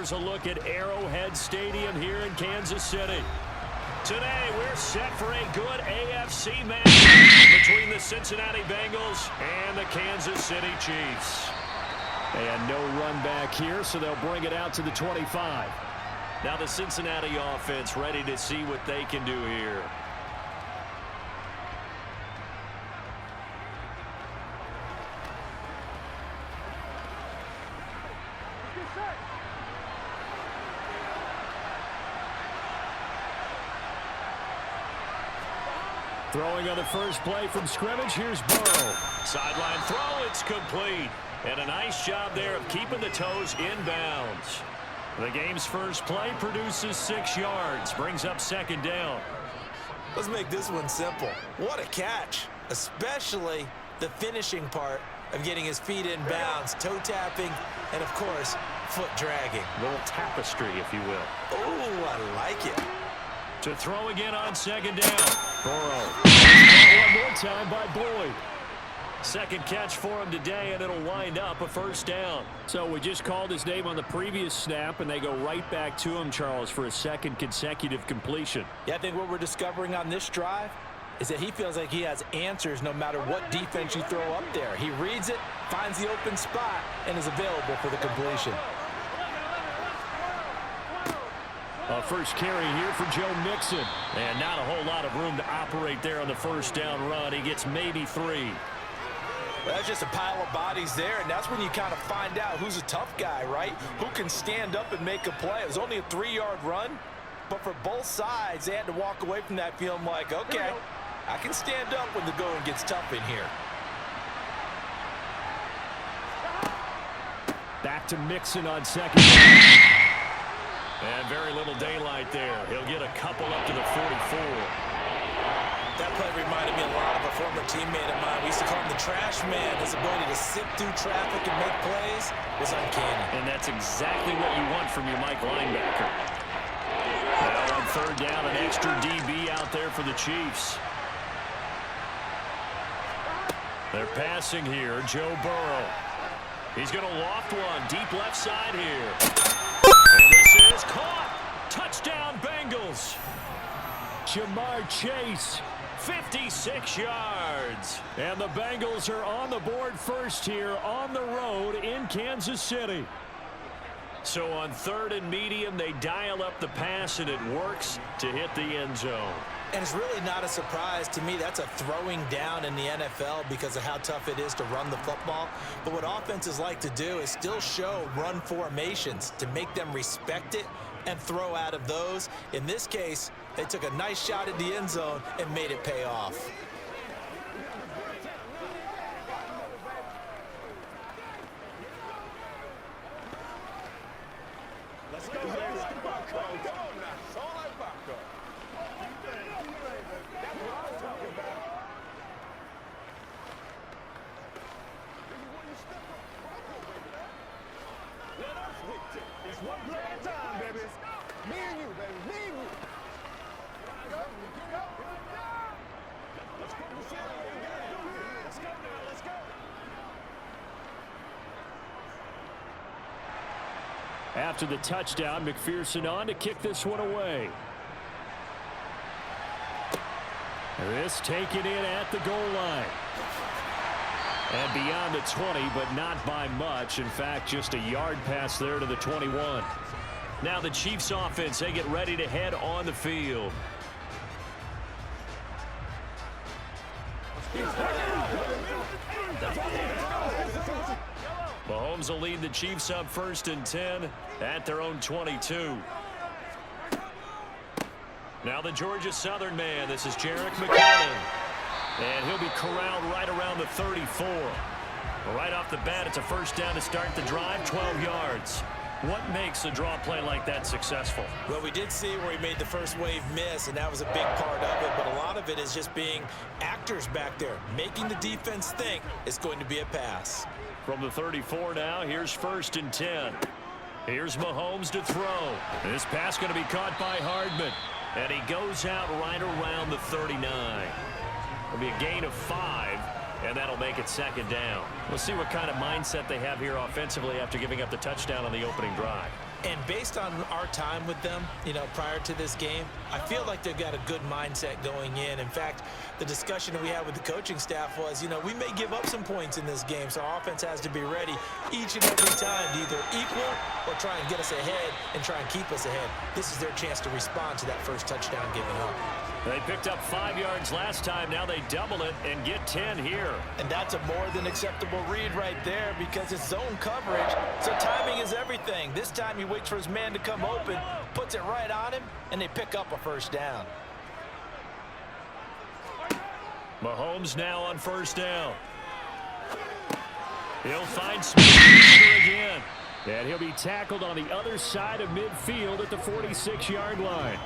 here's a look at Arrowhead Stadium here in Kansas City. Today, we're set for a good AFC match between the Cincinnati Bengals and the Kansas City Chiefs. And no run back here, so they'll bring it out to the 25. Now the Cincinnati offense ready to see what they can do here. Throwing on the first play from scrimmage, here's Burrow. Sideline throw, it's complete. And a nice job there of keeping the toes inbounds. The game's first play produces 6 yards, brings up second down. Let's make this one simple. What a catch, especially the finishing part of getting his feet in bounds, toe tapping, and of course, foot dragging. A little tapestry, if you will. Oh, I like it. To throw again on second down. Burrow. One more time by Boyd. Second catch for him today, and it'll wind up a first down. So we just called his name on the previous snap, and they go right back to him, Charles, for a second consecutive completion. Yeah, I think what we're discovering on this drive is that he feels like he has answers no matter what defense you throw up there. He reads it, finds the open spot, and is available for the completion. A first carry here for Joe Mixon. And not a whole lot of room to operate there on the first down run. He gets maybe 3. Well, that's just a pile of bodies there, and that's when you kind of find out who's a tough guy, right? Who can stand up and make a play. It was only a 3-yard run, but for both sides, they had to walk away from that feeling like, okay, I can stand up when the going gets tough in here. Back to Mixon on second down. And very little daylight there. He'll get a couple up to the 44. That play reminded me a lot of a former teammate of mine. We used to call him the trash man. His ability to sift through traffic and make plays was uncanny. And that's exactly what you want from your Mike linebacker. Now on third down, an extra DB out there for the Chiefs. They're passing here. Joe Burrow. He's going to loft one. Deep left side here. And this is caught. Touchdown, Bengals. Jamar Chase, 56 yards. And the Bengals are on the board first here on the road in Kansas City. So on third and medium, they dial up the pass, and it works to hit the end zone. And it's really not a surprise to me. That's a throwing down in the NFL because of how tough it is to run the football. But what offenses like to do is still show run formations to make them respect it and throw out of those. In this case, they took a nice shot at the end zone and made it pay off. Let's go, baby. Come on now. It's all like popcorn. That's what I'm talking about. This is when you step up. Let us hit it. It's one play at a time, baby. Me and you, baby. Me and you. Go. Let's go. Let's go now. Let's go. After the touchdown, McPherson on to kick this one away. This taken in at the goal line. And beyond the 20, but not by much. In fact, just a yard pass there to the 21. Now the Chiefs offense, they get ready to head on the field. Mahomes will lead the Chiefs up first and 10 at their own 22. Now the Georgia Southern man. This is Jerick McKinnon. And he'll be corralled right around the 34. Right off the bat, it's a first down to start the drive, 12 yards. What makes a draw play like that successful? Well, we did see where he made the first wave miss, and that was a big part of it. But a lot of it is just being actors back there, making the defense think it's going to be a pass. From the 34 now, here's first and 10. Here's Mahomes to throw. This pass going to be caught by Hardman. And he goes out right around the 39. It'll be a gain of 5, and that'll make it second down. We'll see what kind of mindset they have here offensively after giving up the touchdown on the opening drive. And based on our time with them, prior to this game, I feel like they've got a good mindset going in. In fact, the discussion that we had with the coaching staff was, we may give up some points in this game, so our offense has to be ready each and every time to either equal or try and get us ahead and try and keep us ahead. This is their chance to respond to that first touchdown given up. They picked up 5 yards last time. Now they double it and get 10 here. And that's a more than acceptable read right there because it's zone coverage, so timing is everything. This time he waits for his man to come open, puts it right on him, and they pick up a first down. Mahomes now on first down. He'll find Smith again. And he'll be tackled on the other side of midfield at the 46-yard line.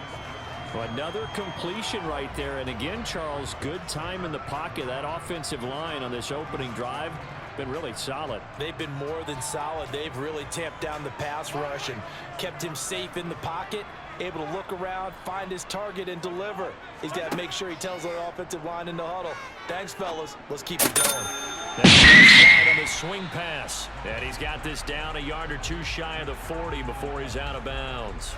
Another completion right there. And again, Charles, good time in the pocket. That offensive line on this opening drive been really solid. They've been more than solid. They've really tamped down the pass rush and kept him safe in the pocket, able to look around, find his target, and deliver. He's got to make sure he tells the offensive line in the huddle, thanks, fellas. Let's keep it going. That's left side on the swing pass. And he's got this down a yard or two shy of the 40 before he's out of bounds.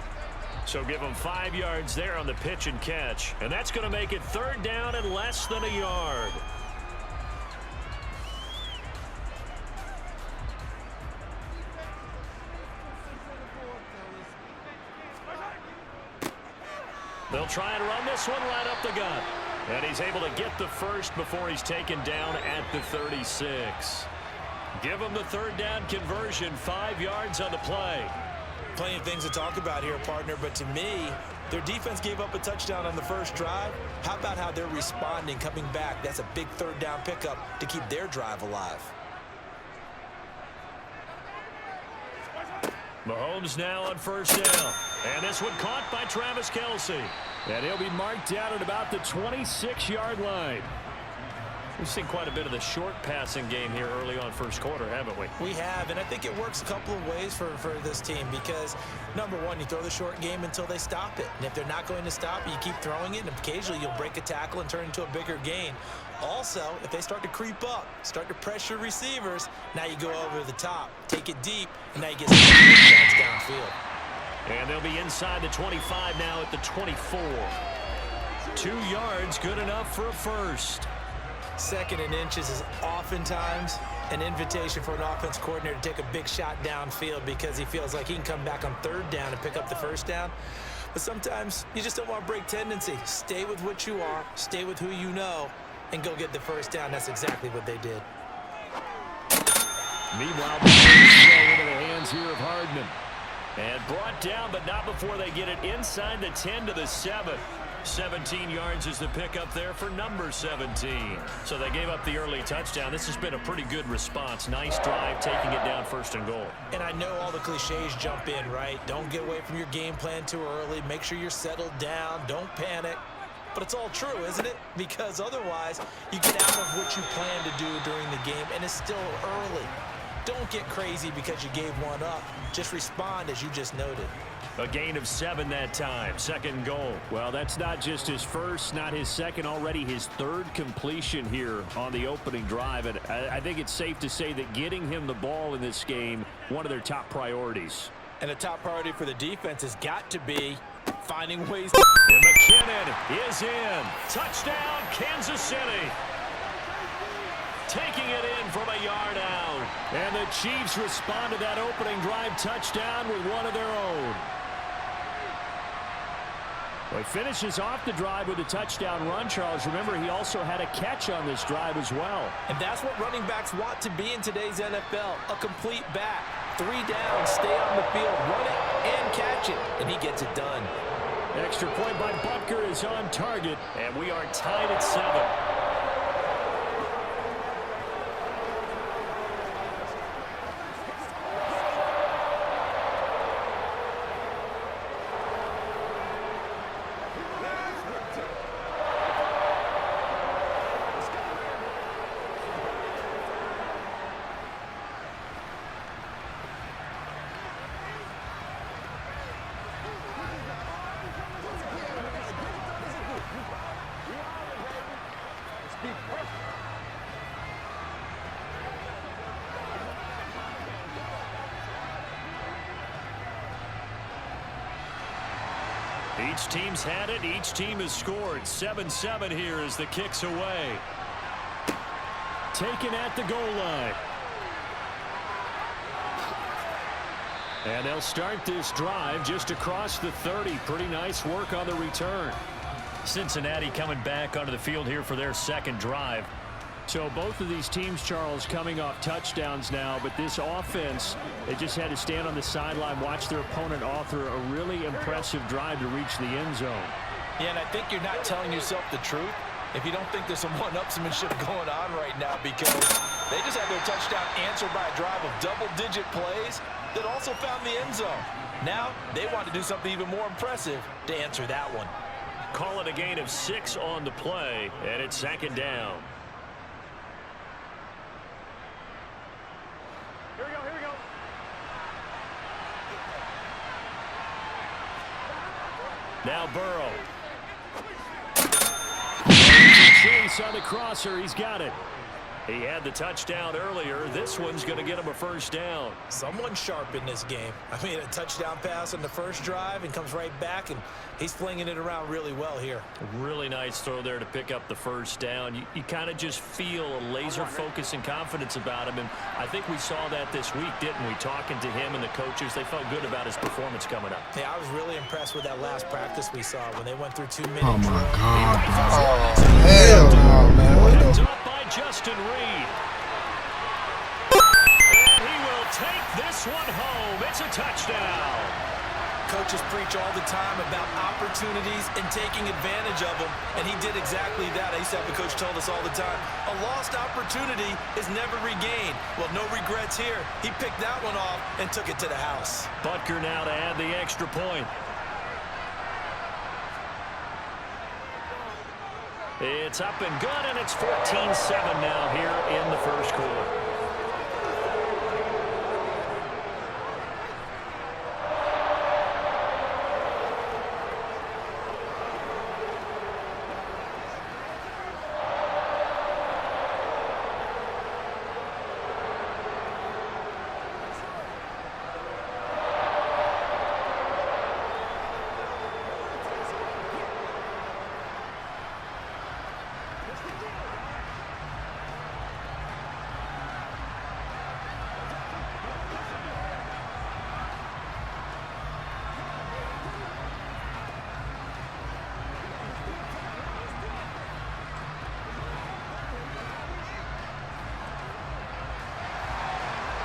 So give him 5 yards there on the pitch and catch. And that's going to make it third down and less than a yard. They'll try and run this one right up the gut. And he's able to get the first before he's taken down at the 36. Give him the third down conversion, 5 yards on the play. Plenty of things to talk about here, partner, but to me, their defense gave up a touchdown on the first drive. How about how they're responding, coming back? That's a big third down pickup to keep their drive alive. Mahomes now on first down. And this one caught by Travis Kelce. And he'll be marked down at about the 26-yard line. We've seen quite a bit of the short passing game here early on first quarter, haven't we? We have, and I think it works a couple of ways for this team because, number one, you throw the short game until they stop it. And if they're not going to stop it, you keep throwing it, and occasionally you'll break a tackle and turn into a bigger gain. Also, if they start to creep up, start to pressure receivers, now you go over the top, take it deep, and now you get some big shots downfield. And they'll be inside the 25 now at the 24. 2 yards, good enough for a first. Second and inches is oftentimes an invitation for an offense coordinator to take a big shot downfield because he feels like he can come back on third down and pick up the first down. But sometimes you just don't want to break tendency. Stay with what you are, stay with who you know, and go get the first down. That's exactly what they did. Meanwhile, the throw into the hands here of Hardman. And brought down, but not before they get it inside the 10 to the 7. 17 yards is the pickup there for number 17. So they gave up the early touchdown. This has been a pretty good response. Nice drive, taking it down first and goal. And I know all the cliches jump in, right? Don't get away from your game plan too early. Make sure you're settled down. Don't panic. But it's all true, isn't it? Because otherwise, you get out of what you plan to do during the game, and it's still early. Don't get crazy because you gave one up. Just respond as you just noted. A gain of 7 that time. Second goal. Well, that's not just his first, not his second, already his third completion here on the opening drive. And I think it's safe to say that getting him the ball in this game, one of their top priorities. And a top priority for the defense has got to be finding ways. And McKinnon is in. Touchdown, Kansas City. Taking it in from a yard out. And the Chiefs respond to that opening drive touchdown with one of their own. Well, he finishes off the drive with a touchdown run, Charles. Remember, he also had a catch on this drive as well. And that's what running backs want to be in today's NFL, a complete back. 3 down, stay on the field, run it, and catch it. And he gets it done. Extra point by Butker is on target, and we are tied at 7. Each team's had it. Each team has scored. 7-7 here as the kick's away. Taken at the goal line. And they'll start this drive just across the 30. Pretty nice work on the return. Cincinnati coming back onto the field here for their second drive. So both of these teams, Charles, coming off touchdowns now, but this offense, they just had to stand on the sideline, watch their opponent author a really impressive drive to reach the end zone. Yeah, and I think you're not telling yourself the truth if you don't think there's some one-upsmanship going on right now, because they just had their touchdown answered by a drive of double-digit plays that also found the end zone. Now they want to do something even more impressive to answer that one. Call it a gain of 6 on the play, and it's second down. Here we go, here we go. Now Burrow. Chase on the crosser. He's got it. He had the touchdown earlier. This one's going to get him a first down. Someone sharp in this game. I mean, a touchdown pass on the first drive and comes right back, and he's flinging it around really well here. Really nice throw there to pick up the first down. You kind of just feel a laser focus and confidence about him, and I think we saw that this week, didn't we? Talking to him and the coaches, they felt good about his performance coming up. Yeah, I was really impressed with that last practice we saw when they went through 2 minutes. Oh my God! Oh hell no, man! What the? Up by Justin Reed. And he will take this one home. It's a touchdown. Coaches preach all the time about opportunities and taking advantage of them, and he did exactly that. I used to have a coach tell us all the time, a lost opportunity is never regained. Well, no regrets here. He picked that one off and took it to the house. Butker now to add the extra point. It's up and good, and it's 14-7 now here in the first quarter.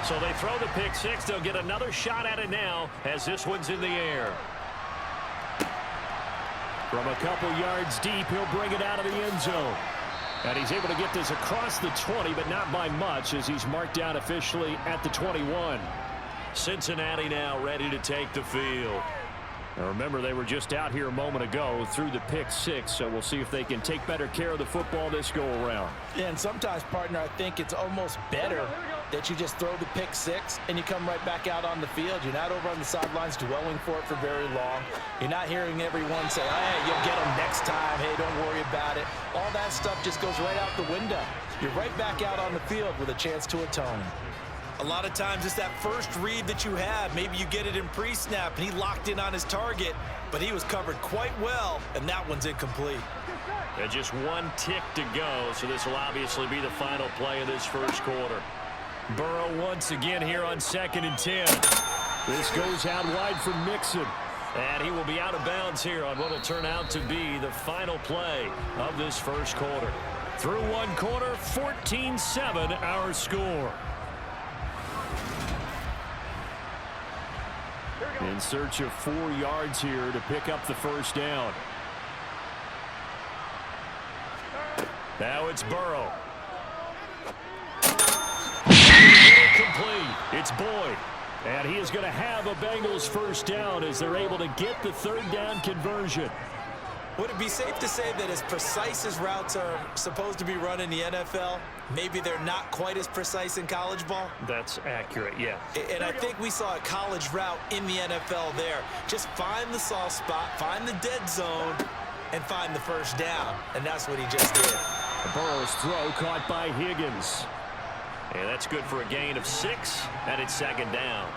So they throw the pick six. They'll get another shot at it now as this one's in the air. From a couple yards deep, he'll bring it out of the end zone. And he's able to get this across the 20, but not by much, as he's marked down officially at the 21. Cincinnati now ready to take the field. Now remember, they were just out here a moment ago through the pick six, so we'll see if they can take better care of the football this go-around. Yeah, and sometimes, partner, I think it's almost better that you just throw the pick six and you come right back out on the field. You're not over on the sidelines dwelling for it for very long. You're not hearing everyone say, hey, you'll get them next time. Hey, don't worry about it. All that stuff just goes right out the window. You're right back out on the field with a chance to atone. A lot of times it's that first read that you have. Maybe you get it in pre-snap, and he locked in on his target, but he was covered quite well, and that one's incomplete. And just one tick to go, so this will obviously be the final play of this first quarter. Burrow once again here on 2nd and 10. This goes out wide for Mixon, and he will be out of bounds here on what will turn out to be the final play of this first quarter. Through one quarter, 14-7 our score. In search of 4 yards here to pick up the first down. Now it's Burrow. Complete. It's Boyd. And he is going to have a Bengals first down as they're able to get the third down conversion. Would it be safe to say that as precise as routes are supposed to be run in the NFL, maybe they're not quite as precise in college ball? That's accurate, yeah. And I think we saw a college route in the NFL there. Just find the soft spot, find the dead zone, and find the first down. And that's what he just did. Burrow's throw caught by Higgins. And that's good for a gain of 6, and it's second down.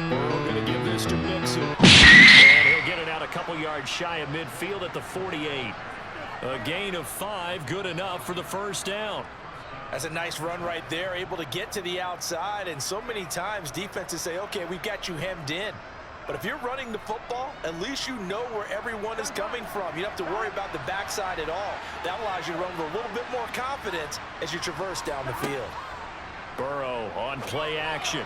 Burrow going to give this to Mixon. And he'll get it out a couple yards shy of midfield at the 48. A gain of 5, good enough for the first down. That's a nice run right there, able to get to the outside. And so many times defenses say, okay, we've got you hemmed in. But if you're running the football, at least you know where everyone is coming from. You don't have to worry about the backside at all. That allows you to run with a little bit more confidence as you traverse down the field. Burrow on play action.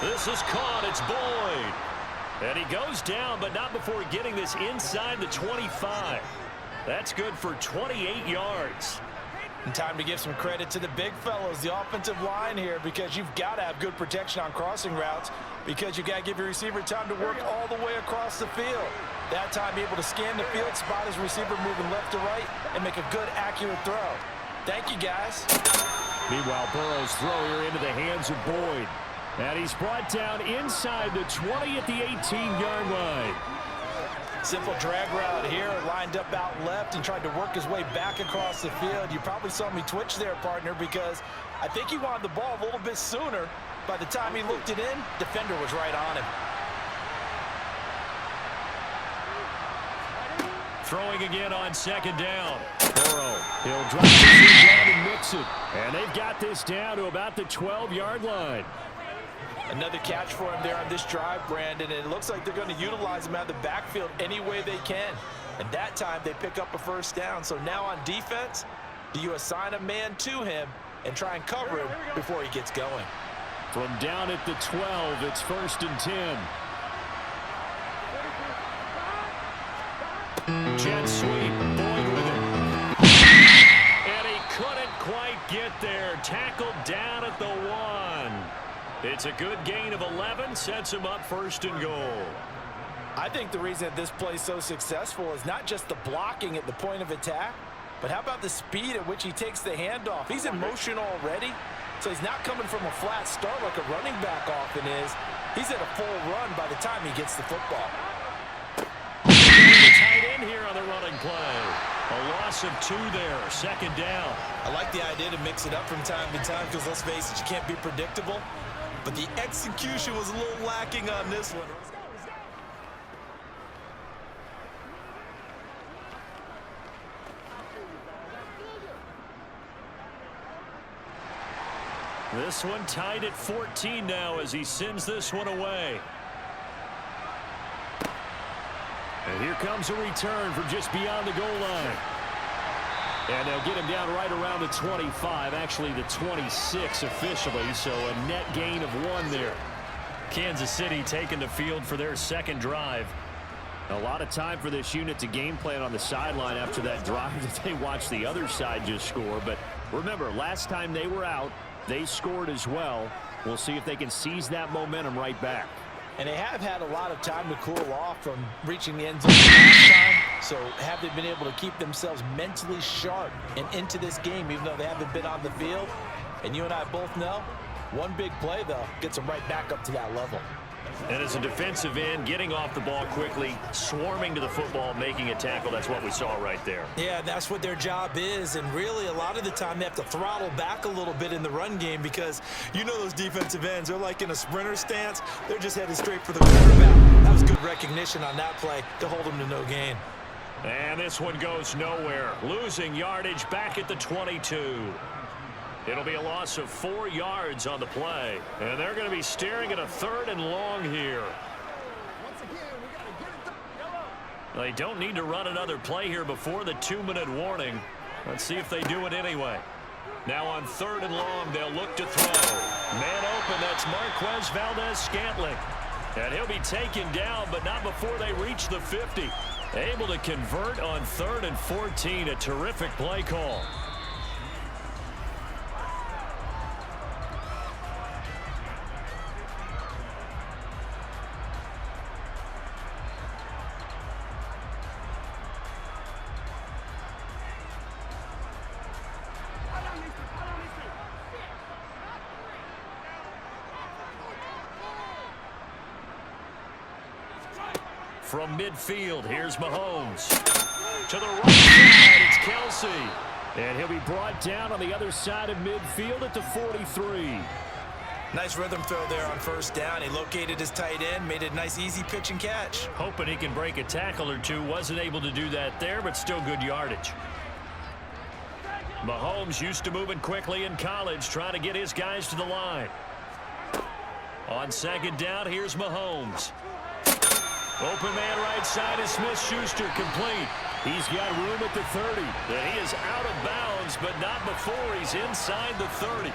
This is caught. It's Boyd. And he goes down, but not before getting this inside the 25. That's good for 28 yards. And time to give some credit to the big fellows, the offensive line here, because you've got to have good protection on crossing routes, because you've got to give your receiver time to work all the way across the field. That time, able to scan the field, spot his receiver moving left to right, and make a good, accurate throw. Thank you, guys. Meanwhile, Burrow's throw here into the hands of Boyd. And he's brought down inside the 20 at the 18-yard line. Simple drag route here, lined up out left and tried to work his way back across the field. You probably saw me twitch there, partner, because I think he wanted the ball a little bit sooner. By the time he looked it in, defender was right on him. Throwing again on second down. Burrow, he'll drop this down and mix it. And they've got this down to about the 12-yard line. Another catch for him there on this drive, Brandon, and it looks like they're going to utilize him out of the backfield any way they can. And that time they pick up a first down. So now on defense, do you assign a man to him and try and cover him before he gets going? From down at the 12, it's 1st and 10. Jet sweep, Boyd with it. And he couldn't quite get there. Tackled down at the 1. It's a good gain of 11, sets him up 1st and goal. I think the reason that this play is so successful is not just the blocking at the point of attack, but how about the speed at which he takes the handoff? He's in motion already, so he's not coming from a flat start like a running back often is. He's at a full run by the time he gets the football. Tight end here on the running play. A loss of 2 there, 2nd down. I like the idea to mix it up from time to time because, let's face it, you can't be predictable. But the execution was a little lacking on this one. This one tied at 14 now as he sends this one away. And here comes a return from just beyond the goal line. And they'll get him down right around the 25, actually the 26 officially, so a net gain of 1 there. Kansas City taking the field for their second drive. A lot of time for this unit to game plan on the sideline after that drive that they watched the other side just score. But remember, last time they were out, they scored as well. We'll see if they can seize that momentum right back. And they have had a lot of time to cool off from reaching the end zone last time. So have they been able to keep themselves mentally sharp and into this game, even though they haven't been on the field? And you and I both know, one big play, though, gets them right back up to that level. And as a defensive end, getting off the ball quickly, swarming to the football, making a tackle, that's what we saw right there. Yeah, that's what their job is. And really, a lot of the time, they have to throttle back a little bit in the run game because you know those defensive ends, they're like in a sprinter stance. They're just headed straight for the quarterback. That was good recognition on that play to hold them to no gain. And this one goes nowhere. Losing yardage back at the 22. It'll be a loss of 4 yards on the play. And they're going to be staring at a 3rd and long here. They don't need to run another play here before the 2-minute warning. Let's see if they do it anyway. Now on 3rd and long, they'll look to throw. Man open, that's Marquez Valdez-Scantling. And he'll be taken down, but not before they reach the 50. Able to convert on 3rd and 14. A terrific play call. From midfield, here's Mahomes. To the right side, it's Kelsey. And he'll be brought down on the other side of midfield at the 43. Nice rhythm throw there on first down. He located his tight end, made it a nice easy pitch and catch. Hoping he can break a tackle or two. Wasn't able to do that there, but still good yardage. Mahomes used to moving quickly in college, trying to get his guys to the line. On second down, here's Mahomes. Open man right side is Smith-Schuster, complete. He's got room at the 30. And he is out of bounds, but not before he's inside the 30.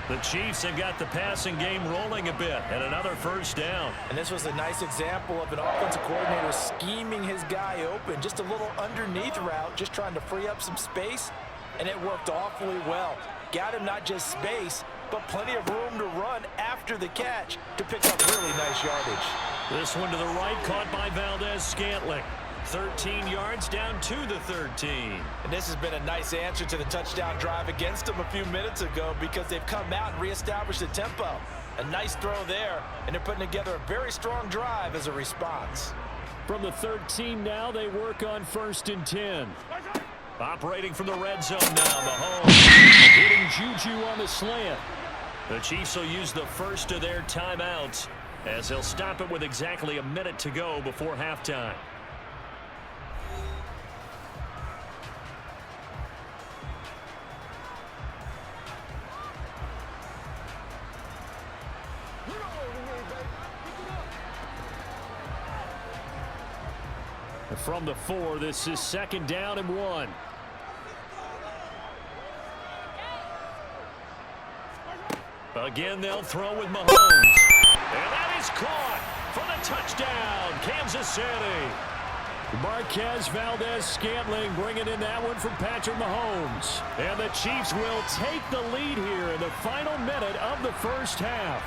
The Chiefs have got the passing game rolling a bit, and another first down. And this was a nice example of an offensive coordinator scheming his guy open. Just a little underneath route, just trying to free up some space, and it worked awfully well. Got him not just space, but plenty of room to run after the catch to pick up really nice yardage. This one to the right, caught by Valdez-Scantling. 13 yards down to the 13. And this has been a nice answer to the touchdown drive against them a few minutes ago because they've come out and reestablished the tempo. A nice throw there, and they're putting together a very strong drive as a response. From the 13 now, they work on 1st and 10. Operating from the red zone now, Mahomes hitting Juju on the slant. The Chiefs will use the first of their timeouts as they'll stop it with exactly a minute to go before halftime. From the 4, this is 2nd down and 1. Again, they'll throw with Mahomes. And that is caught for the touchdown, Kansas City. Marquez Valdez-Scantling bringing in that one from Patrick Mahomes. And the Chiefs will take the lead here in the final minute of the first half.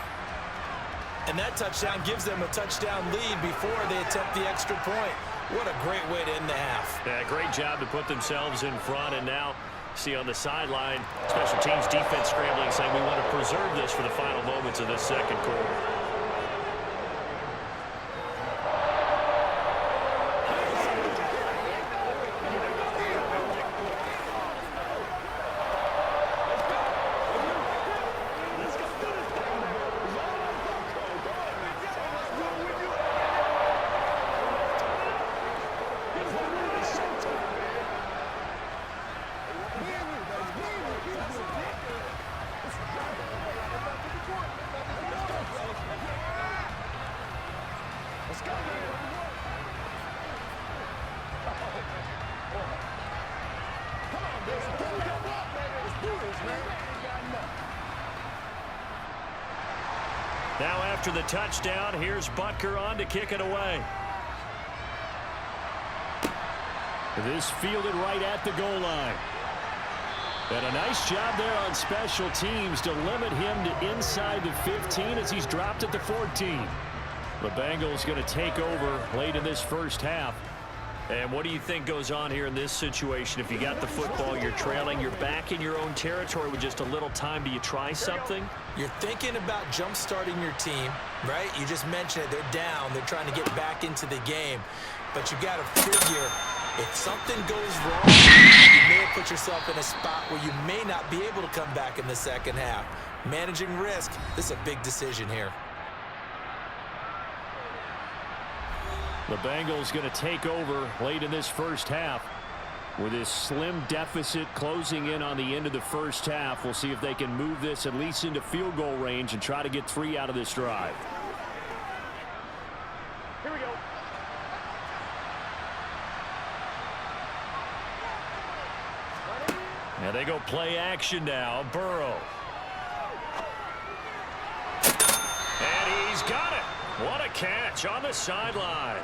And that touchdown gives them a touchdown lead before they attempt the extra point. What a great way to end the half. Yeah, great job to put themselves in front, and now see on the sideline, special teams defense scrambling, saying we want to preserve this for the final moments of this second quarter. Now after the touchdown, here's Butker on to kick it away. This fielded right at the goal line. And a nice job there on special teams to limit him to inside the 15 as he's dropped at the 14. The Bengals going to take over late in this first half. And what do you think goes on here in this situation? If you got the football, you're trailing, you're back in your own territory with just a little time. Do you try something? You're thinking about jump-starting your team, right? You just mentioned it. They're down. They're trying to get back into the game. But you got to figure, if something goes wrong, you may have put yourself in a spot where you may not be able to come back in the second half. Managing risk, this is a big decision here. The Bengals going to take over late in this first half with this slim deficit closing in on the end of the first half. We'll see if they can move this at least into field goal range and try to get 3 out of this drive. Here we go. Now they go play action now. Burrow. And he's got it. What a catch on the sideline.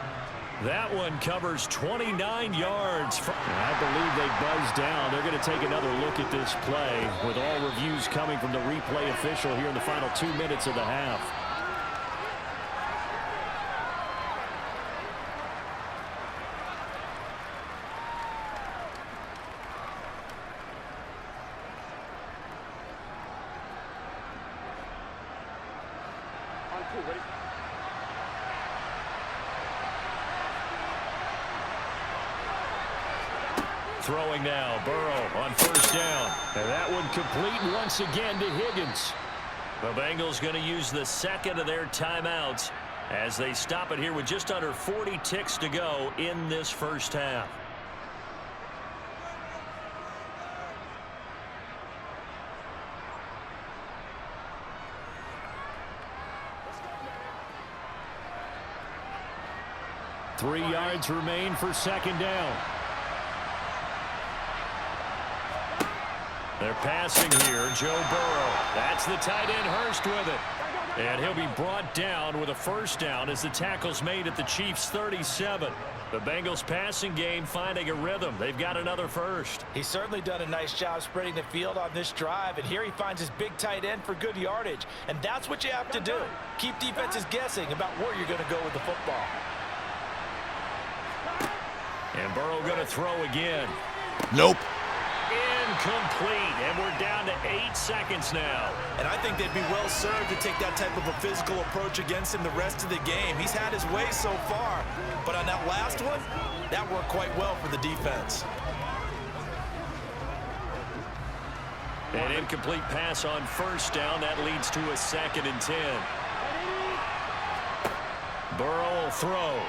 That one covers 29 yards. I believe they buzzed down. They're going to take another look at this play with all reviews coming from the replay official here in the final 2 minutes of the half. Throwing now, Burrow on first down. And that one complete once again to Higgins. The Bengals going to use the second of their timeouts as they stop it here with just under 40 ticks to go in this first half. Three yards remain for second down. They're passing here. Joe Burrow. That's the tight end, Hurst, with it. And he'll be brought down with a first down as the tackle's made at the Chiefs' 37. The Bengals passing game finding a rhythm. They've got another first. He's certainly done a nice job spreading the field on this drive, and here he finds his big tight end for good yardage. And that's what you have to do. Keep defenses guessing about where you're going to go with the football. And Burrow going to throw again. Nope. Incomplete, and we're down to 8 seconds now. And I think they'd be well served to take that type of a physical approach against him the rest of the game. He's had his way so far, but on that last one, that worked quite well for the defense. An incomplete pass on first down. That leads to a 2nd and 10. Burrow will throw.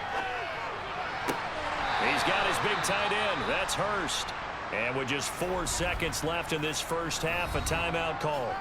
He's got his big tight end. That's Hurst. And with just 4 seconds left in this first half, a timeout call.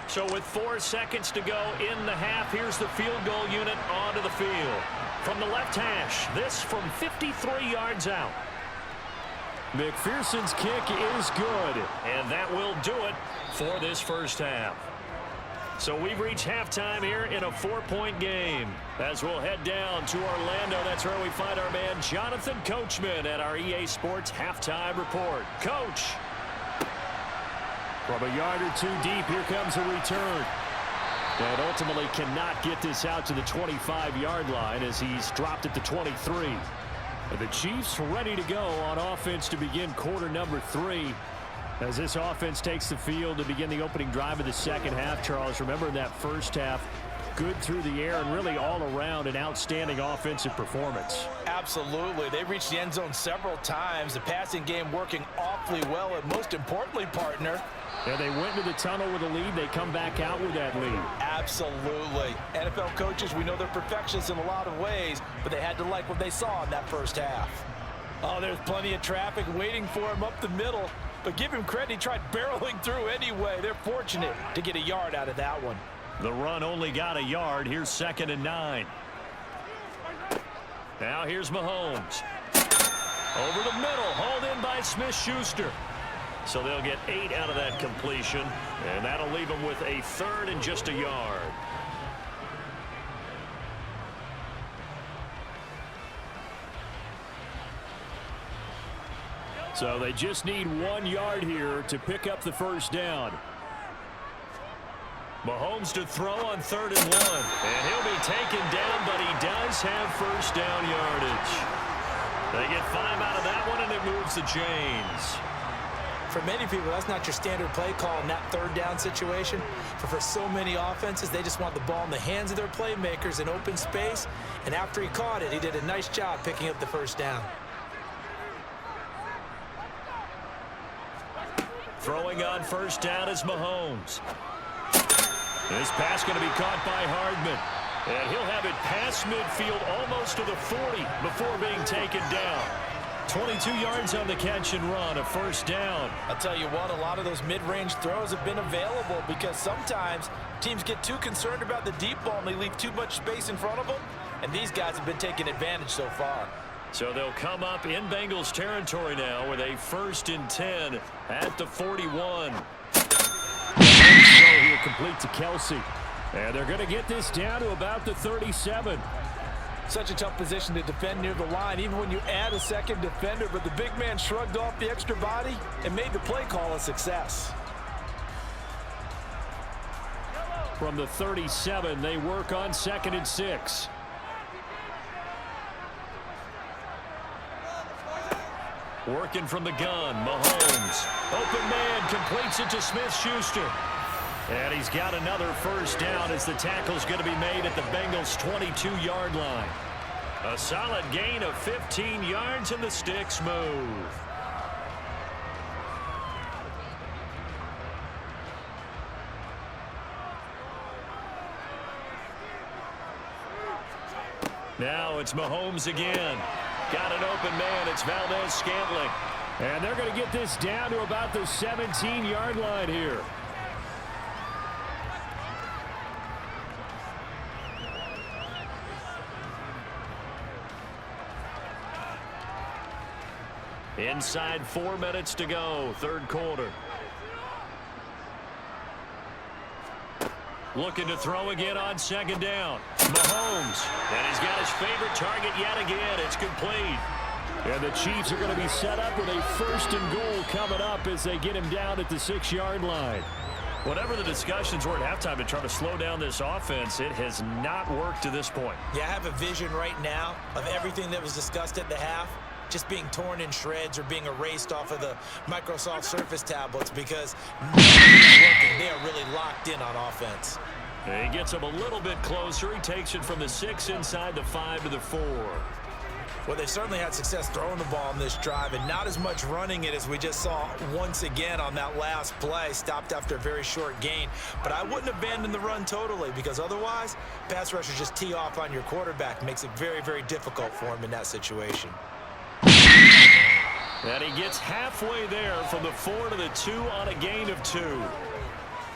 So with 4 seconds to go in the half, here's the field goal unit onto the field. From the left hash, this from 53 yards out. McPherson's kick is good, and that will do it for this first half. So we've reached halftime here in a 4-point game. As we'll head down to Orlando, that's where we find our man Jonathan Coachman at our EA Sports Halftime Report. Coach. From a yard or 2 deep, here comes a return. And ultimately cannot get this out to the 25-yard line as he's dropped at the 23. The Chiefs ready to go on offense to begin quarter number 3. As this offense takes the field to begin the opening drive of the second half, Charles, remember in that first half, good through the air and really all around an outstanding offensive performance. Absolutely. They reached the end zone several times. The passing game working awfully well, and most importantly, partner, yeah, they went to the tunnel with a lead. They come back out with that lead. Absolutely. NFL coaches, we know they're perfectionists in a lot of ways, but they had to like what they saw in that first half. Oh, there's plenty of traffic waiting for him up the middle, but give him credit. He tried barreling through anyway. They're fortunate to get a yard out of that one. The run only got a yard. Here's 2nd and 9. Now here's Mahomes. Over the middle, hauled in by Smith-Schuster. So they'll get 8 out of that completion, and that'll leave them with a 3rd and just a yard. So they just need 1 yard here to pick up the first down. Mahomes to throw on 3rd and 1. And he'll be taken down, but he does have first down yardage. They get 5 out of that one, and it moves the chains. For many people, that's not your standard play call in that 3rd down situation. But for so many offenses, they just want the ball in the hands of their playmakers in open space. And after he caught it, he did a nice job picking up the first down. Throwing on first down is Mahomes. This pass going to be caught by Hardman. And he'll have it past midfield almost to the 40 before being taken down. 22 yards on the catch and run, a first down. I'll tell you what, a lot of those mid-range throws have been available because sometimes teams get too concerned about the deep ball and they leave too much space in front of them. And these guys have been taking advantage so far. So they'll come up in Bengals territory now with a 1st and 10 at the 41. So he'll complete to Kelsey. And they're going to get this down to about the 37. Such a tough position to defend near the line, even when you add a second defender. But the big man shrugged off the extra body and made the play call a success. From the 37, they work on 2nd and 6. Working from the gun, Mahomes. Open man, completes it to Smith-Schuster. And he's got another first down as the tackle's going to be made at the Bengals' 22-yard line. A solid gain of 15 yards, and the sticks move. Now it's Mahomes again. Got an open man. It's Valdez-Scantling. And they're going to get this down to about the 17-yard line here. Inside 4 minutes to go, third quarter. Looking to throw again on second down. Mahomes. And he's got his favorite target yet again. It's complete. And the Chiefs are going to be set up with a first and goal coming up as they get him down at the 6-yard line. Whatever the discussions were at halftime to try to slow down this offense, it has not worked to this point. Yeah, I have a vision right now of everything that was discussed at the half just being torn in shreds or being erased off of the Microsoft Surface tablets because nothing is working. They are really locked in on offense. He gets him a little bit closer. He takes it from the 6 inside the 5 to the 4. Well, they've certainly had success throwing the ball on this drive and not as much running it as we just saw once again on that last play. Stopped after a very short gain. But I wouldn't abandon the run totally because otherwise, pass rushers just tee off on your quarterback. Makes it very, very difficult for him in that situation. And he gets halfway there from the 4 to the 2 on a gain of 2.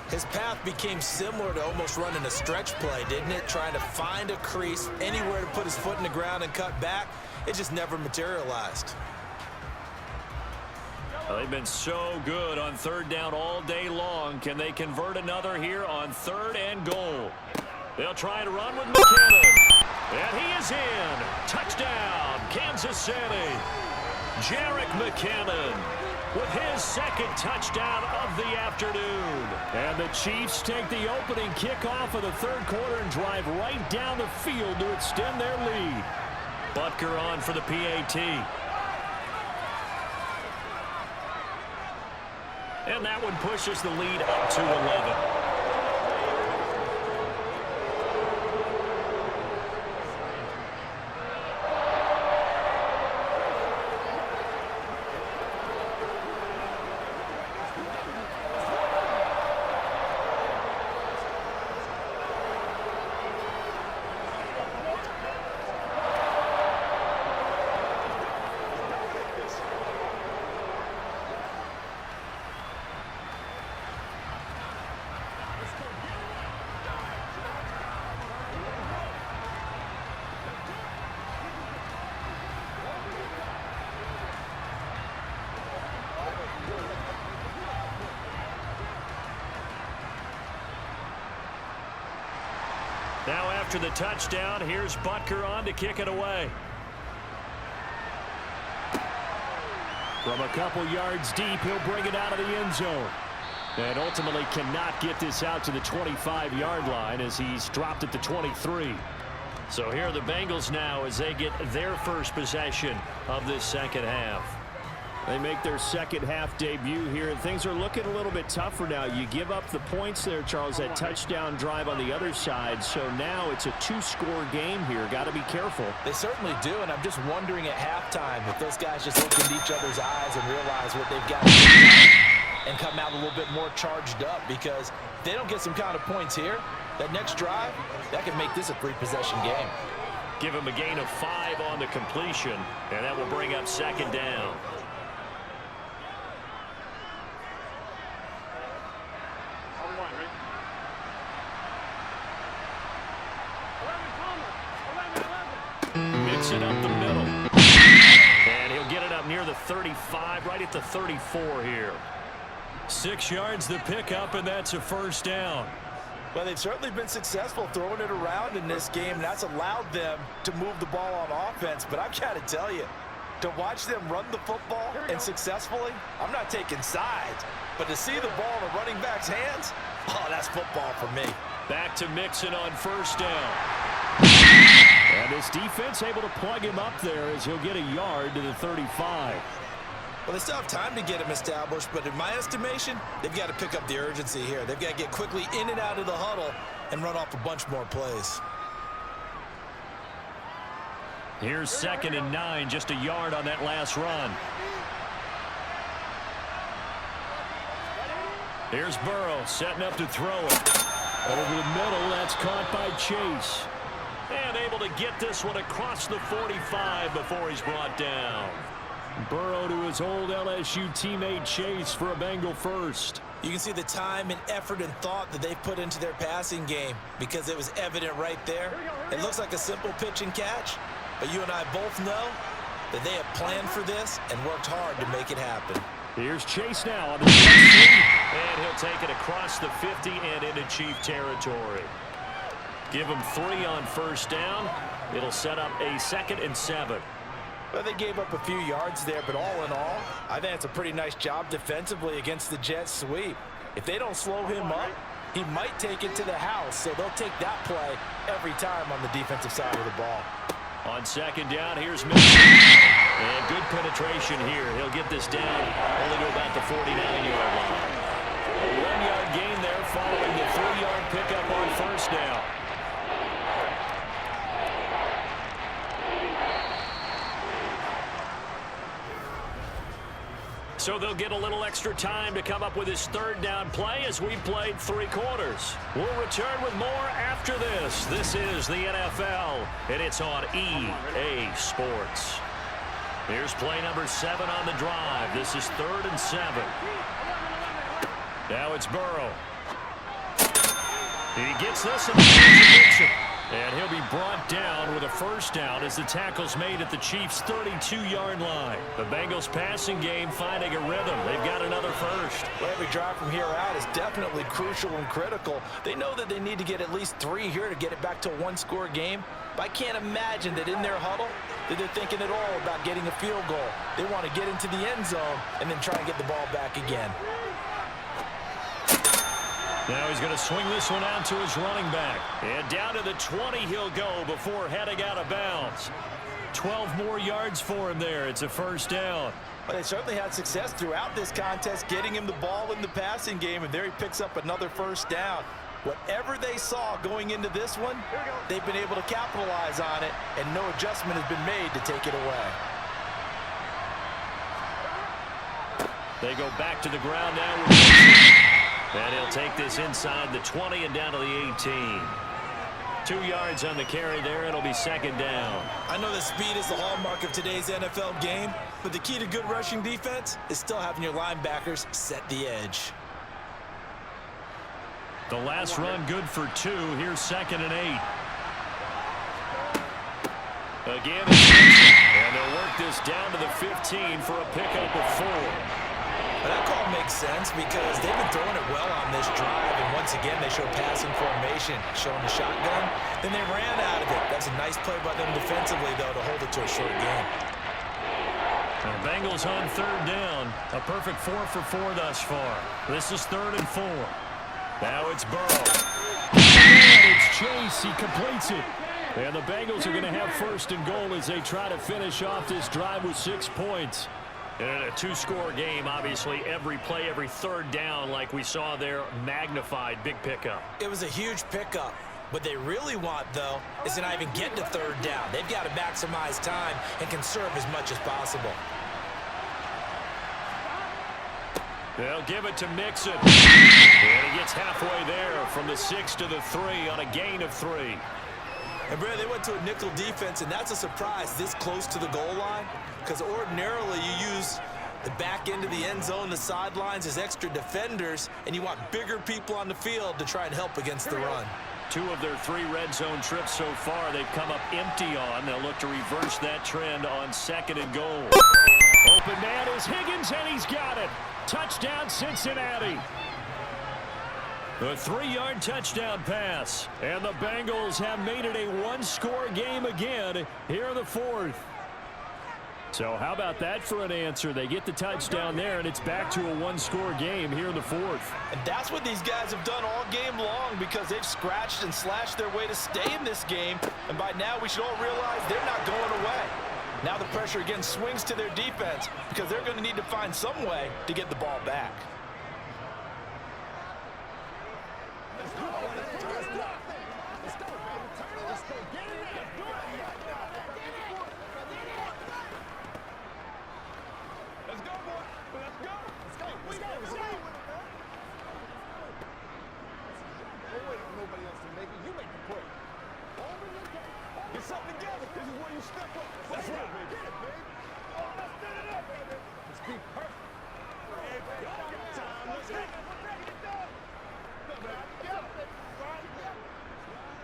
His path became similar to almost running a stretch play, didn't it? Trying to find a crease, anywhere to put his foot in the ground and cut back. It just never materialized. Well, they've been so good on third down all day long. Can they convert another here on 3rd and goal? They'll try to run with McKinnon. And he is in. Touchdown, Kansas City. Jerick McKinnon with his 2nd touchdown of the afternoon. And the Chiefs take the opening kickoff of the 3rd quarter and drive right down the field to extend their lead. Butker on for the PAT. And that one pushes the lead up to 11. Now after the touchdown, here's Butker on to kick it away. From a couple yards deep, he'll bring it out of the end zone. And ultimately cannot get this out to the 25-yard line as he's dropped at the 23. So here are the Bengals now as they get their first possession of this second half. They make their second half debut here, and things are looking a little bit tougher now. You give up the points there, Charles, that touchdown drive on the other side. So now it's a 2-score game here. Got to be careful. They certainly do, and I'm just wondering at halftime if those guys just look into each other's eyes and realize what they've got to do and come out a little bit more charged up, because if they don't get some kind of points here, that next drive, that can make this a 3-possession game. Give him a gain of 5 on the completion, and that will bring up second down. Mix it up the middle. And he'll get it up near the 35, right at the 34 here. 6 yards the pickup, and that's a first down. Well, they've certainly been successful throwing it around in this game, and that's allowed them to move the ball on offense. But I've got to tell you, to watch them run the football and successfully, I'm not taking sides, but to see the ball in a running back's hands, oh, that's football for me. Back to Mixon on first down. And his defense able to plug him up there as he'll get a yard to the 35. Well, they still have time to get him established, but in my estimation, they've got to pick up the urgency here. They've got to get quickly in and out of the huddle and run off a bunch more plays. Here's 2nd and 9, just a yard on that last run. Here's Burrow setting up to throw it. Over the middle, that's caught by Chase. And able to get this one across the 45 before he's brought down. Burrow to his old LSU teammate Chase for a Bengal first. You can see the time and effort and thought that they've put into their passing game because it was evident right there. It looks like a simple pitch and catch, but you and I both know that they have planned for this and worked hard to make it happen. Here's Chase now on the 23, and he'll take it across the 50 and into Chief territory. Give him 3 on first down. It'll set up a 2nd and 7. Well, they gave up a few yards there, but all in all, I think it's a pretty nice job defensively against the Jets sweep. If they don't slow him up, he might take it to the house, so they'll take that play every time on the defensive side of the ball. On 2nd down, here's Mitchell. And good penetration here. He'll get this down only to about the 49-yard line. A 1-yard gain there following the 3-yard pickup on first down. So they'll get a little extra time to come up with his 3rd down play as we've played 3 quarters. We'll return with more after this. This is the NFL, and it's on EA Sports. Here's play number 7 on the drive. This is 3rd and 7. Now it's Burrow. He gets this and gets it. And he'll be brought down with a first down as the tackle's made at the Chiefs' 32-yard line. The Bengals passing game finding a rhythm. They've got another first. Well, every drive from here out is definitely crucial and critical. They know that they need to get at least 3 here to get it back to a 1-score game. But I can't imagine that in their huddle that they're thinking at all about getting a field goal. They want to get into the end zone and then try and get the ball back again. Now he's going to swing this one out to his running back. And down to the 20 he'll go before heading out of bounds. 12 more yards for him there. It's a first down. But they certainly had success throughout this contest getting him the ball in the passing game, and there he picks up another first down. Whatever they saw going into this one, they've been able to capitalize on it, and no adjustment has been made to take it away. They go back to the ground now. And he'll take this inside the 20 and down to the 18. 2 yards on the carry there. It'll be 2nd down. I know that speed is the hallmark of today's NFL game, but the key to good rushing defense is still having your linebackers set the edge. The last run good for 2. Here's 2nd and 8. Again, and they'll work this down to the 15 for a pickup of 4. But that call makes sense because they've been throwing it well on this drive, and once again they show passing formation, showing the shotgun. Then they ran out of it. That's a nice play by them defensively, though, to hold it to a short game. The Bengals on 3rd down. A perfect 4 for 4 thus far. This is 3rd and 4. Now it's Burrow. And it's Chase. He completes it. And the Bengals are going to have 1st and goal as they try to finish off this drive with 6 points. And in a 2-score game, obviously, every play, every 3rd down, like we saw there, magnified, big pickup. It was a huge pickup. What they really want, though, is to not even get to 3rd down. They've got to maximize time and conserve as much as possible. They'll give it to Mixon. And he gets halfway there from the 6 to the 3 on a gain of 3. And, Brad, they went to a nickel defense, and that's a surprise this close to the goal line because ordinarily you use the back end of the end zone, the sidelines as extra defenders, and you want bigger people on the field to try and help against the run. 2 of their 3 red zone trips so far they've come up empty on. They'll look to reverse that trend on 2nd and goal. Open man is Higgins, and he's got it. Touchdown, Cincinnati. The 3-yard touchdown pass. And the Bengals have made it a 1-score game again here in the 4th. So how about that for an answer? They get the touchdown there, and it's back to a 1-score game here in the 4th. And that's what these guys have done all game long because they've scratched and slashed their way to stay in this game. And by now we should all realize they're not going away. Now the pressure again swings to their defense because they're going to need to find some way to get the ball back.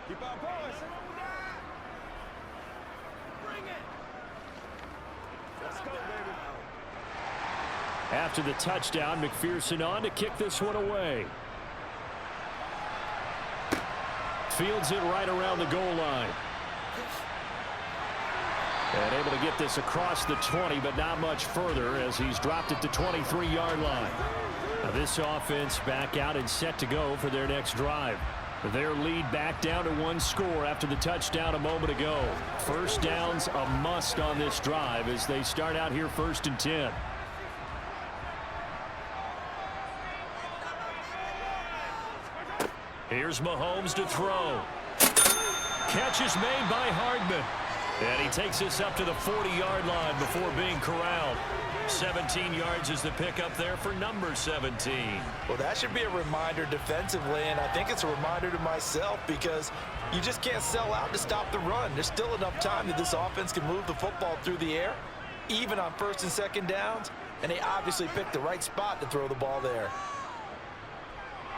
Keep on going. Bring it. Let's go, baby. After the touchdown, McPherson on to kick this one away. Fields it right around the goal line. And able to get this across the 20, but not much further as he's dropped it to 23-yard line. Now this offense back out and set to go for their next drive. Their lead back down to 1 score after the touchdown a moment ago. First down's a must on this drive as they start out here 1st and 10. Here's Mahomes to throw. Catch is made by Hardman. And he takes this up to the 40-yard line before being corralled. 17 yards is the pickup there for number 17. Well, that should be a reminder defensively, and I think it's a reminder to myself because you just can't sell out to stop the run. There's still enough time that this offense can move the football through the air, even on 1st and 2nd downs, and they obviously picked the right spot to throw the ball there.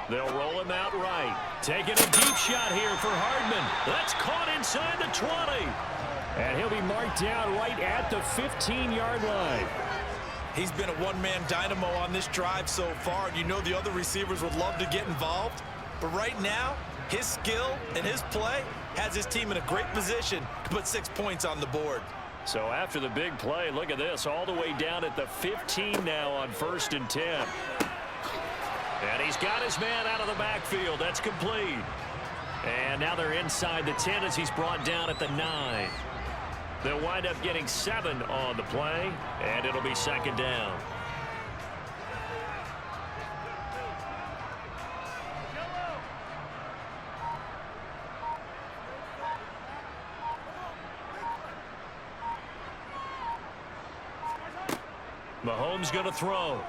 They'll roll him out right. Taking a deep shot here for Hardman. That's caught inside the 20. And he'll be marked down right at the 15-yard line. He's been a one-man dynamo on this drive so far, and you know the other receivers would love to get involved. But right now, his skill and his play has his team in a great position to put 6 points on the board. So after the big play, look at this, all the way down at the 15 now on 1st and 10. And he's got his man out of the backfield. That's complete. And now they're inside the 10 as he's brought down at the 9. They'll wind up getting 7 on the play, and it'll be 2nd down. Mahomes going to throw.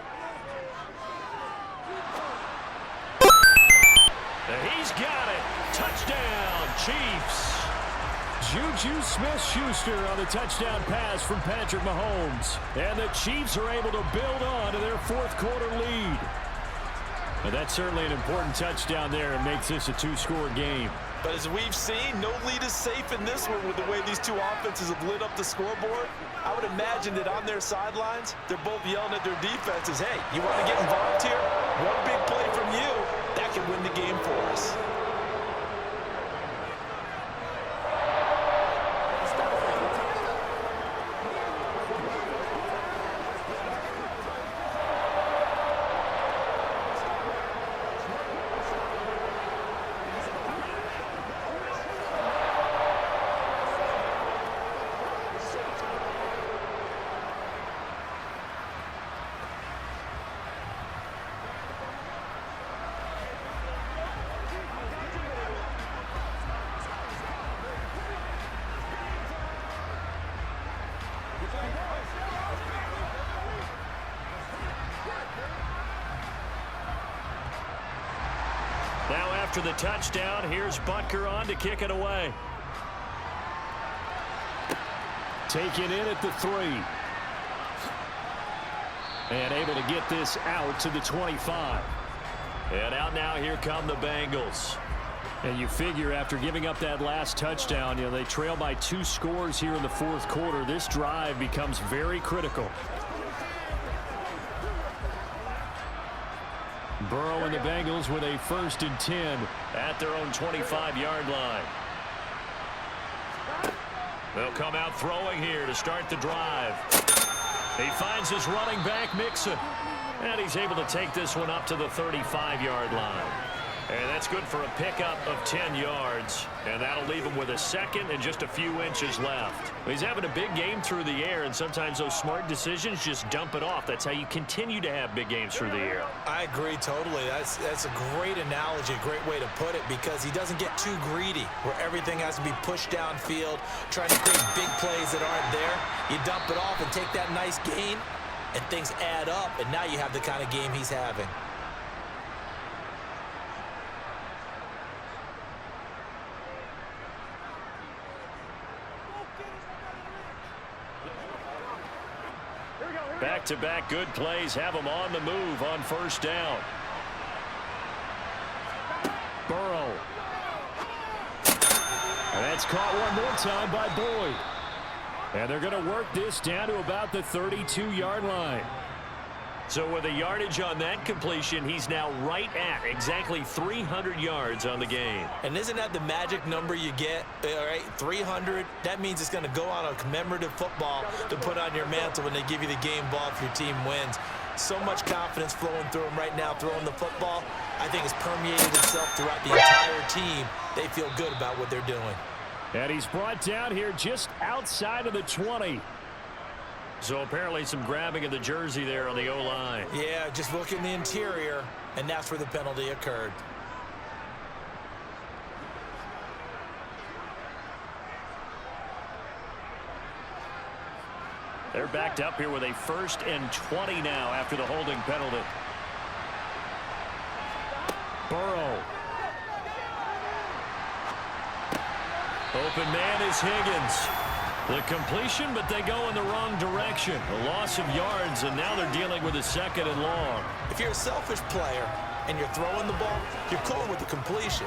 He's got it. Touchdown, Chiefs. Juju Smith-Schuster on the touchdown pass from Patrick Mahomes. And the Chiefs are able to build on to their 4th quarter lead. And that's certainly an important touchdown there and makes this a 2-score game. But as we've seen, no lead is safe in this one with the way these two offenses have lit up the scoreboard. I would imagine that on their sidelines, they're both yelling at their defenses, hey, you want to get involved here? One big play from you, that can win the game for us. Now after the touchdown, here's Butker on to kick it away. Taken in at the 3. And able to get this out to the 25. And out now, here come the Bengals. And you figure after giving up that last touchdown, you know, they trail by 2 scores here in the 4th quarter. This drive becomes very critical. Burrow and the Bengals with a 1st and 10 at their own 25-yard line. They'll come out throwing here to start the drive. He finds his running back, Mixon. And he's able to take this one up to the 35-yard line. And that's good for a pickup of 10 yards. And that'll leave him with a second and just a few inches left. He's having a big game through the air, and sometimes those smart decisions just dump it off. That's how you continue to have big games through the air. I agree totally. That's a great analogy, a great way to put it, because he doesn't get too greedy where everything has to be pushed downfield, trying to create big plays that aren't there. You dump it off and take that nice gain, and things add up, and now you have the kind of game he's having. Back-to-back good plays have him on the move on first down. Burrow. And that's caught one more time by Boyd. And they're going to work this down to about the 32-yard line. So with a yardage on that completion, he's now right at exactly 300 yards on the game. And isn't that the magic number you get? All right, 300. That means it's going to go on a commemorative football to put on your mantle when they give you the game ball if your team wins. So much confidence flowing through him right now, throwing the football. I think it's permeated itself throughout the entire team. They feel good about what they're doing. And he's brought down here just outside of the 20. So apparently some grabbing of the jersey there on the O-line. Yeah, just look in the interior, and that's where the penalty occurred. They're backed up here with a 1st and 20 now after the holding penalty. Burrow. Open man is Higgins. The completion, but they go in the wrong direction. A loss of yards, and now they're dealing with a 2nd and long. If you're a selfish player and you're throwing the ball, you're cool with the completion.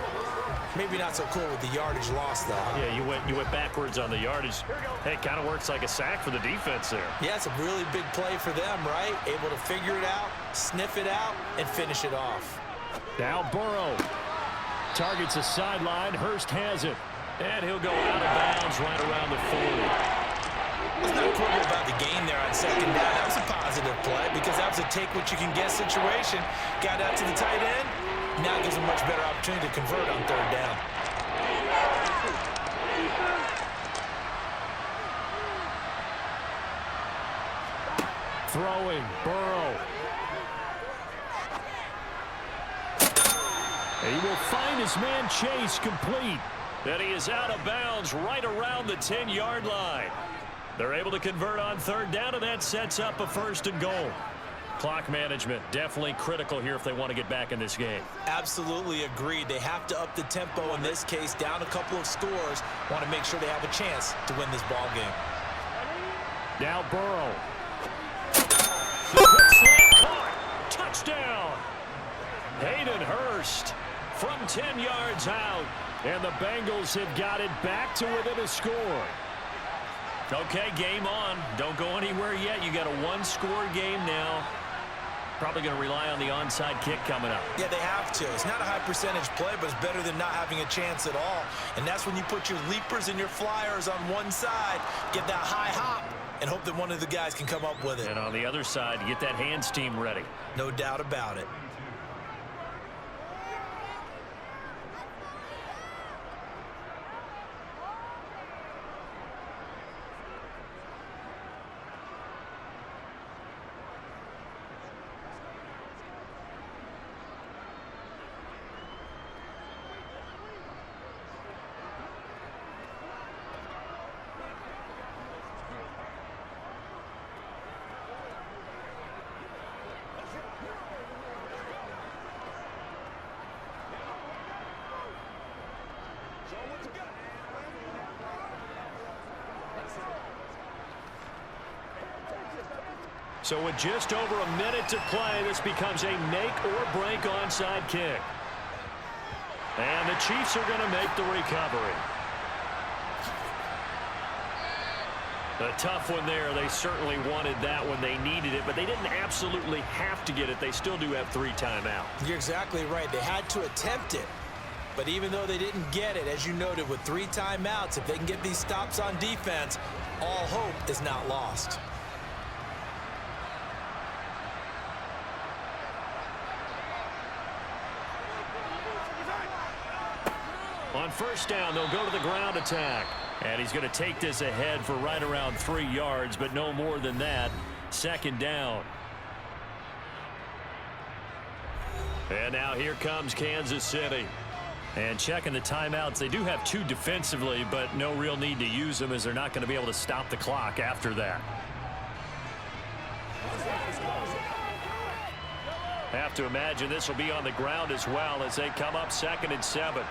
Maybe not so cool with the yardage loss, though. Yeah, you went backwards on the yardage. Hey, it kind of works like a sack for the defense there. Yeah, it's a really big play for them, right? Able to figure it out, sniff it out, and finish it off. Now Burrow targets a sideline. Hurst has it. And he'll go out of bounds right around the 40. Let's not quibble about the gain there on 2nd down. That was a positive play because that was a take-what-you-can-get situation. Got out to the tight end. Now gives him a much better opportunity to convert on 3rd down. Throwing, Burrow. And he will find his man Chase complete. And he is out of bounds right around the 10-yard line. They're able to convert on 3rd down, and that sets up a 1st and goal. Clock management definitely critical here if they want to get back in this game. Absolutely agreed. They have to up the tempo in this case, down a couple of scores. Want to make sure they have a chance to win this ball game. Now Burrow. Quick slant caught. Touchdown. Hayden Hurst from 10 yards out. And the Bengals have got it back to within a score. Okay, game on. Don't go anywhere yet. You got a 1-score game now. Probably going to rely on the onside kick coming up. Yeah, they have to. It's not a high percentage play, but it's better than not having a chance at all. And that's when you put your leapers and your flyers on one side, get that high hop, and hope that one of the guys can come up with it. And on the other side, get that hands team ready. No doubt about it. So with just over a minute to play, this becomes a make-or-break onside kick. And the Chiefs are going to make the recovery. A tough one there. They certainly wanted that when they needed it, but they didn't absolutely have to get it. They still do have 3 timeouts. You're exactly right. They had to attempt it. But even though they didn't get it, as you noted, with 3 timeouts, if they can get these stops on defense, all hope is not lost. first down. They'll go to the ground attack. And he's going to take this ahead for right around 3 yards, but no more than that. Second down. And now here comes Kansas City. And checking the timeouts, they do have 2 defensively, but no real need to use them as they're not going to be able to stop the clock after that. Have to imagine this will be on the ground as well as they come up 2nd and 7.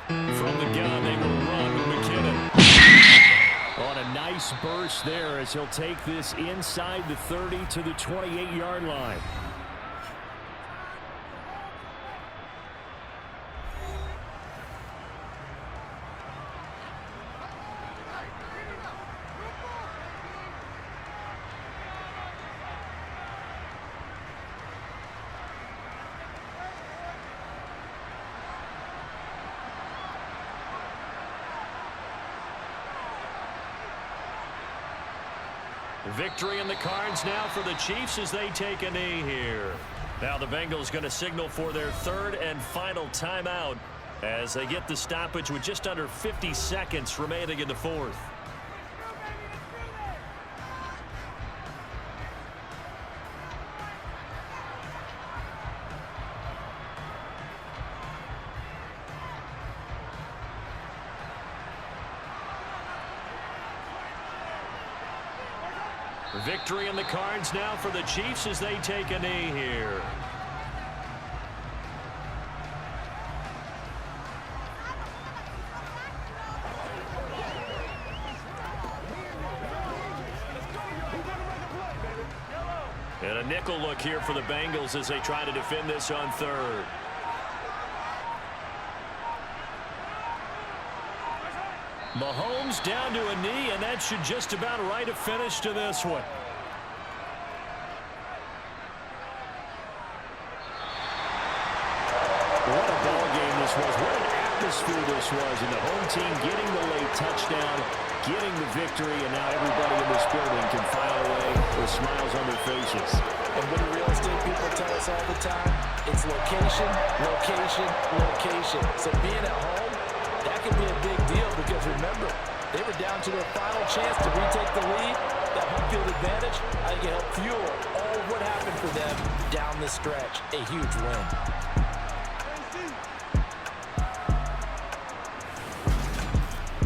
From the gun, they will run with McKinnon. On a nice burst there as he'll take this inside the 30 to the 28-yard line. Victory in the cards now for the Chiefs as they take a knee here. Now the Bengals going to signal for their 3rd and final timeout as they get the stoppage with just under 50 seconds remaining in the 4th. Victory in the cards now for the Chiefs as they take a knee here. And a nickel look here for the Bengals as they try to defend this on 3rd. Mahomes down to a knee, and that should just about write a finish to this one. What a ball game this was. What an atmosphere this was. And the home team getting the late touchdown, getting the victory, and now everybody in this building can file away with smiles on their faces. And what do real estate people tell us all the time? It's location, location, location. So being at home, that could be a big deal because remember, they were down to their final chance to retake the lead. That home field advantage, I think it helped fuel all of what happened for them down the stretch. A huge win.